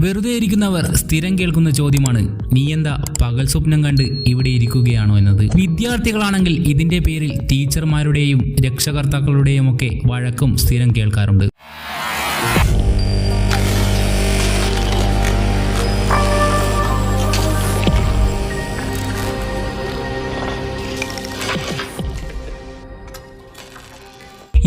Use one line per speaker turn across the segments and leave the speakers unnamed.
വെറുതെ ഇരിക്കുന്നവർ സ്ഥിരം കേൾക്കുന്ന ചോദ്യമാണ്, നീ എന്താ പകൽ സ്വപ്നം കണ്ട് ഇവിടെ ഇരിക്കുകയാണോ എന്നത്. വിദ്യാർത്ഥികളാണെങ്കിൽ ഇതിന്റെ പേരിൽ ടീച്ചർമാരുടെയും രക്ഷകർത്താക്കളുടെയും ഒക്കെ വഴക്കും സ്ഥിരം കേൾക്കാറുണ്ട്.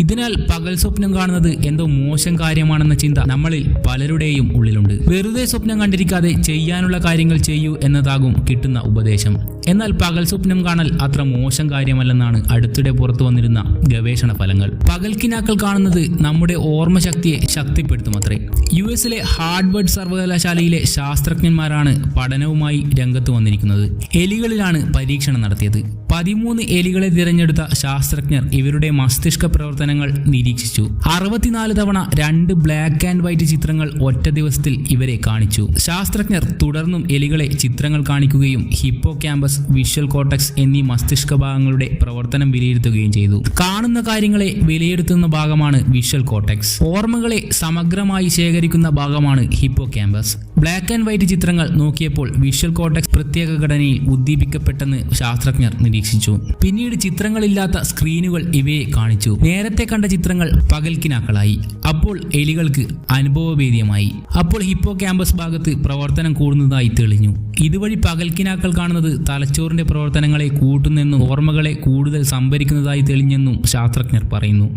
ഇതിനാൽ പകൽ സ്വപ്നം കാണുന്നത് എന്തോ മോശം കാര്യമാണെന്ന ചിന്ത നമ്മളിൽ പലരുടെയും ഉള്ളിലുണ്ട്. വെറുതെ സ്വപ്നം കണ്ടിരിക്കാതെ ചെയ്യാനുള്ള കാര്യങ്ങൾ ചെയ്യൂ എന്നതാകും കിട്ടുന്ന ഉപദേശം. എന്നാൽ പകൽ സ്വപ്നം കാണൽ അത്ര മോശം കാര്യമല്ലെന്നാണ് അടുത്തിടെ പുറത്തു വന്നിരുന്ന ഗവേഷണ ഫലങ്ങൾ. പകൽക്കിനാക്കൾ കാണുന്നത് നമ്മുടെ ഓർമ്മശക്തിയെ ശക്തിപ്പെടുത്തുമത്രേ. യുഎസിലെ ഹാർഡ്വേർഡ് സർവകലാശാലയിലെ ശാസ്ത്രജ്ഞന്മാരാണ് പഠനവുമായി രംഗത്ത് വന്നിരിക്കുന്നത്. എലികളിലാണ് പരീക്ഷണം നടത്തിയത്. 13 എലികളെ തിരഞ്ഞെടുത്ത ശാസ്ത്രജ്ഞർ ഇവരുടെ മസ്തിഷ്ക പ്രവർത്തനങ്ങൾ നിരീക്ഷിച്ചു. 64 തവണ 2 ബ്ലാക്ക് ആൻഡ് വൈറ്റ് ചിത്രങ്ങൾ ഒറ്റ ദിവസത്തിൽ ഇവരെ കാണിച്ചു. ശാസ്ത്രജ്ഞർ തുടർന്നും എലികളെ ചിത്രങ്ങൾ കാണിക്കുകയും ഹിപ്പോകാമ്പസ്, വിഷ്വൽ കോർട്ടെക്സ് എന്നീ മസ്തിഷ്ക ഭാഗങ്ങളുടെ പ്രവർത്തനം വിലയിരുത്തുകയും ചെയ്തു. കാണുന്ന കാര്യങ്ങളെ വിലയിരുത്തുന്ന ഭാഗമാണ് വിഷ്വൽ കോർട്ടെക്സ്. ഓർമ്മകളെ സമഗ്രമായി ശേഖരിക്കുന്ന ഭാഗമാണ് ഹിപ്പോകാമ്പസ്. ബ്ലാക്ക് ആൻഡ് വൈറ്റ് ചിത്രങ്ങൾ നോക്കിയപ്പോൾ വിഷ്വൽ കോർട്ടെക്സ് പ്രത്യേക ഘടനയിൽ ഉദ്ദീപിക്കപ്പെട്ടെന്ന് ശാസ്ത്രജ്ഞർ നിരീക്ഷിച്ചു. പിന്നീട് ചിത്രങ്ങളില്ലാത്ത സ്ക്രീനുകൾ ഇവയെ കാണിച്ചു. നേരത്തെ കണ്ട ചിത്രങ്ങൾ പകൽക്കിനാക്കളായി. അപ്പോൾ എലികൾക്ക് അനുഭവവേദ്യമായി. അപ്പോൾ ഹിപ്പോകാമ്പസ് ഭാഗത്ത് പ്രവർത്തനം കൂടുന്നതായി തെളിഞ്ഞു. ഇതുവഴി പകൽക്കിനാക്കൾ കാണുന്നത് തലച്ചോറിന്റെ പ്രവർത്തനങ്ങളെ കൂട്ടുന്നെന്നും ഓർമ്മകളെ കൂടുതൽ സംഭരിക്കുന്നതായി തെളിഞ്ഞെന്നും ശാസ്ത്രജ്ഞർ പറയുന്നു.